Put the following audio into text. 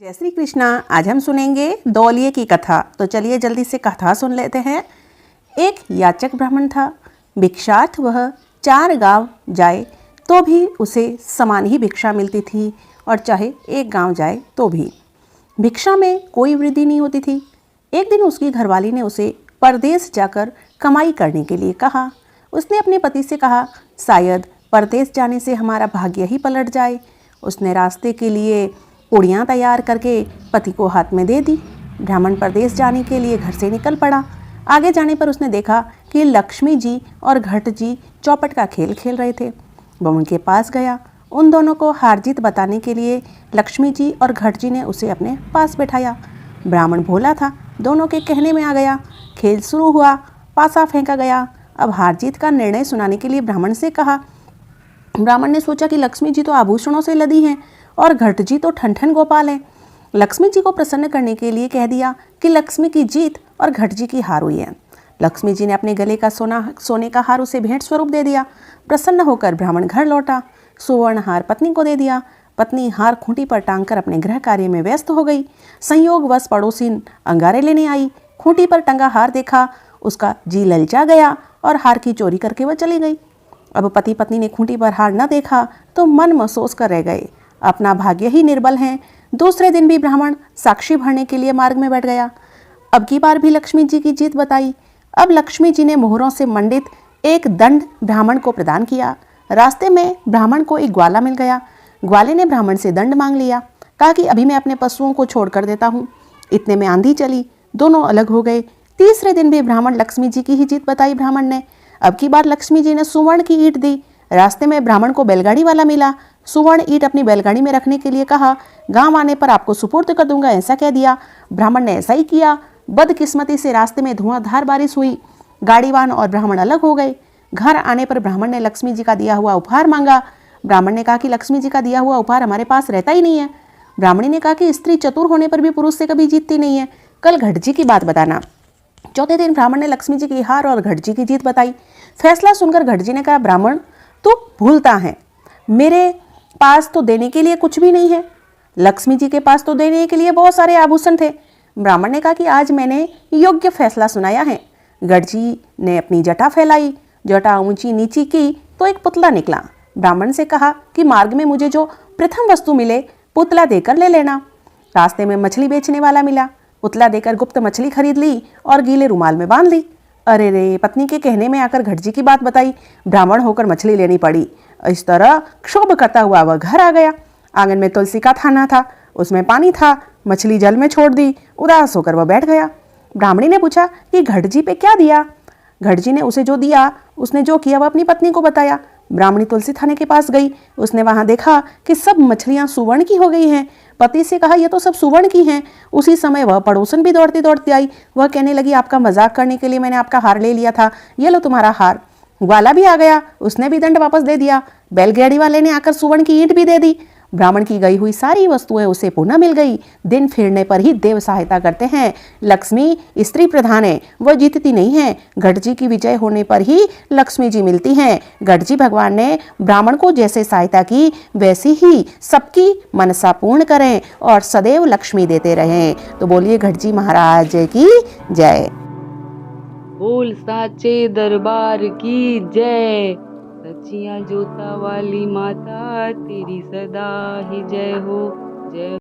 जय श्री कृष्णा। आज हम सुनेंगे दौलिये की कथा। तो चलिए जल्दी से कथा सुन लेते हैं। एक याचक ब्राह्मण था। भिक्षार्थ वह 4 गांव जाए तो भी उसे समान ही भिक्षा मिलती थी, और चाहे एक गांव जाए तो भी भिक्षा में कोई वृद्धि नहीं होती थी। एक दिन उसकी घरवाली ने उसे परदेश जाकर कमाई करने के लिए कहा। उसने अपने पति से कहा, शायद परदेश जाने से हमारा भाग्य ही पलट जाए। उसने रास्ते के लिए पूड़ियाँ तैयार करके पति को हाथ में दे दी। ब्राह्मण परदेश जाने के लिए घर से निकल पड़ा। आगे जाने पर उसने देखा कि लक्ष्मी जी और घट जी चौपट का खेल खेल रहे थे। वह उनके पास गया। उन दोनों को हार जीत बताने के लिए लक्ष्मी जी और घट जी ने उसे अपने पास बैठाया। ब्राह्मण भोला था, दोनों के कहने में आ गया। खेल शुरू हुआ, पासा फेंका गया। अब हार जीत का निर्णय सुनाने के लिए ब्राह्मण से कहा। ब्राह्मण ने सोचा कि लक्ष्मी जी तो आभूषणों से लदी हैं और घट जी तो ठन गोपाल हैं। लक्ष्मी जी को प्रसन्न करने के लिए कह दिया कि लक्ष्मी की जीत और घट जी की हार हुई है। लक्ष्मी जी ने अपने गले का सोने का हार उसे भेंट स्वरूप दे दिया। प्रसन्न होकर ब्राह्मण घर लौटा। सुवर्ण हार पत्नी को दे दिया। पत्नी हार खूंटी पर टांगकर अपने गृह कार्य में व्यस्त हो गई। संयोगवश पड़ोसिन अंगारे लेने आई। खूंटी पर टंगा हार देखा, उसका जी ललचा गया और हार की चोरी करके वह चली गई। अब पति पत्नी ने खूंटी पर हार न देखा तो मन महसूस कर रह गए, अपना भाग्य ही निर्बल है। दूसरे दिन भी ब्राह्मण साक्षी भरने के लिए मार्ग में बैठ गया। अब की बार भी लक्ष्मी जी की जीत बताई। अब लक्ष्मी जी ने मोहरों से मंडित एक दंड ब्राह्मण को प्रदान किया। रास्ते में ब्राह्मण को एक ग्वाला मिल गया। ग्वाले ने ब्राह्मण से दंड मांग लिया। कहा कि अभी मैं अपने पशुओं को छोड़ कर देता हूँ। इतने में आंधी चली, दोनों अलग हो गए। तीसरे दिन भी ब्राह्मण लक्ष्मी जी की ही जीत बताई ब्राह्मण ने। अब की बार लक्ष्मी जी ने सुवर्ण की ईंट दी। रास्ते में ब्राह्मण को बैलगाड़ी वाला मिला। सुवर्ण ईंट अपनी बैलगाड़ी में रखने के लिए कहा। गांव आने पर आपको सुपुर्द कर दूंगा, ऐसा कह दिया। ब्राह्मण ने ऐसा ही किया। बदकिस्मती से रास्ते में धुआंधार बारिश हुई। गाड़ीवान और ब्राह्मण अलग हो गए। घर आने पर ब्राह्मण ने लक्ष्मी जी का दिया हुआ उपहार मांगा। ब्राह्मण ने कहा कि लक्ष्मी जी का दिया हुआ उपहार हमारे पास रहता ही नहीं है। ब्राह्मणी ने कहा कि स्त्री चतुर होने पर भी पुरुष से कभी जीतती नहीं है, कल घट जी की बात बताना। चौथे दिन ब्राह्मण ने लक्ष्मी जी की हार और घट जी की जीत बताई। फैसला सुनकर घट जी ने कहा, ब्राह्मण तू भूलता है, मेरे पास तो देने के लिए कुछ भी नहीं है। लक्ष्मी जी के पास तो देने के लिए बहुत सारे आभूषण थे। ब्राह्मण ने कहा कि आज मैंने योग्य फैसला सुनाया है। घट जी ने अपनी जटा फैलाई। जटा ऊंची नीची की तो एक पुतला निकला। ब्राह्मण से कहा कि मार्ग में मुझे जो प्रथम वस्तु मिले पुतला देकर ले लेना। रास्ते में मछली बेचने वाला मिला। पुतला देकर गुप्त मछली खरीद ली और गीले रुमाल में बांध ली। अरे रे, पत्नी के कहने में आकर घट जी की बात बताई। ब्राह्मण होकर मछली लेनी पड़ी। इस तरह क्षोभ करता हुआ वह घर आ गया। आंगन में तुलसी का थाना था, उसमें पानी था। मछली जल में छोड़ दी। उदास होकर वह बैठ गया। ब्राह्मणी ने पूछा कि घट जी पे क्या दिया। घट जी ने उसे जो दिया, उसने जो किया वह अपनी पत्नी को बताया। ब्राह्मणी तुलसी थाने के पास गई। उसने वहां देखा कि सब मछलियां सुवर्ण की हो गई हैं। पति से कहा, यह तो सब सुवर्ण की हैं। उसी समय वह पड़ोसन भी दौड़ती दौड़ती आई। वह कहने लगी, आपका मजाक करने के लिए मैंने आपका हार ले लिया था, ये लो तुम्हारा हार। ग्वाला भी आ गया, उसने भी दंड वापस दे दिया। बैलगाड़ी वाले ने आकर सुवर्ण की ईंट भी दे दी। ब्राह्मण की गई हुई सारी वस्तुएं उसे पुनः मिल गई। दिन फिरने पर ही देव सहायता करते हैं। लक्ष्मी स्त्री प्रधान है, वह जीतती नहीं है। घट जी की विजय होने पर ही लक्ष्मी जी मिलती हैं। घट जी भगवान ने ब्राह्मण को जैसे सहायता की वैसी ही सबकी मनसा पूर्ण करें और सदैव लक्ष्मी देते रहें। तो बोलिए घट जी महाराज की जय। बोल साचे दरबार की जय। सचिया जोता वाली माता तेरी सदा ही जय हो। जय।